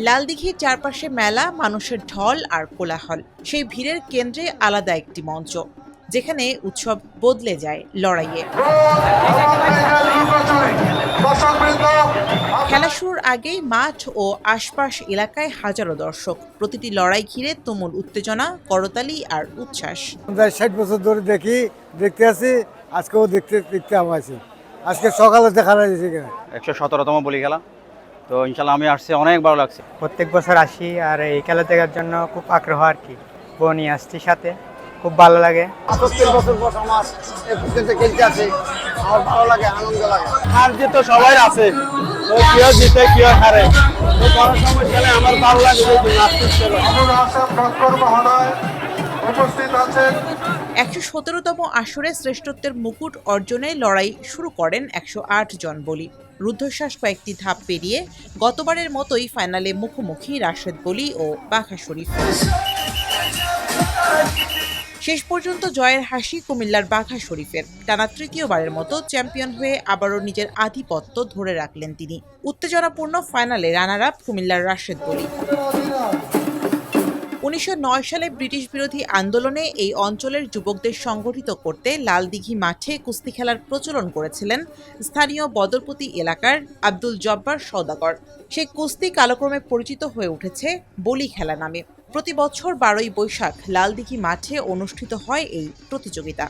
লালদিঘির চারপাশে মেলা, মানুষের ঢল আর কোলাহল। সেই ভিড়ের কেন্দ্রে আলাদা একটি মঞ্চ, যেখানে উৎসব বদলে যায় লড়াইয়ে। খেলা শুরুর আগেই মাঠ ও আশপাশ এলাকায় হাজারো দর্শক। প্রতিটি লড়াই ঘিরে তুমুল উত্তেজনা, করতালি আর উচ্ছ্বাস। 60 বছর ধরে দেখতে আছি, আজকেও দেখতে আছি। আজকে সকালে দেখা যাচ্ছে 117তম বলি খেলা, তো ইনশাল্লাহ আমি আসছি, অনেক ভালো লাগছে। প্রত্যেক বছর আসি আর এই খেলা দেখার জন্য খুব আগ্রহ আর কি। বোন নিয়ে আসছি সাথে, খুব ভালো লাগে। 78 বছর পর আমার খেলতে আছে, আমার ভালো লাগে, আনন্দ লাগে। হার জিত তো সবাই আছে, তো কেউ জিতে কেউ হারে, তো কোনো সমস্যা নেই, আমার ভালো লাগে। উপস্থিত আছেন 117তম আসরে শ্রেষ্ঠত্বের মুকুট অর্জনে লড়াই শুরু করেন 108 জন বলি। রুদ্ধশ্বাস কয়েকটি ধাপ পেরিয়ে গতবারের মতোই ফাইনালে মুখোমুখি রাশেদ বলি ও বাঘা শরীফ। শেষ পর্যন্ত জয়ের হাসি কুমিল্লার বাঘা শরীফের। টানা তৃতীয়বারের মতো চ্যাম্পিয়ন হয়ে আবারও নিজের আধিপত্য ধরে রাখলেন তিনি। উত্তেজনাপূর্ণ ফাইনালে রানার আপ কুমিল্লার রাশেদ বলি। 1909 সালে ব্রিটিশ বিরোধী আন্দোলনে এই অঞ্চলের যুবকদের সংগঠিত করতে লালদিঘি মাঠে কুস্তি খেলার প্রচলন করেছিলেন স্থানীয় বদরপতি এলাকার আব্দুল জব্বার সওদাগর। সেই কুস্তি কালক্রমে পরিচিত হয়ে উঠেছে বলি খেলা নামে। প্রতি বছর 12ই বৈশাখ লালদিঘি মাঠে অনুষ্ঠিত হয় এই প্রতিযোগিতা।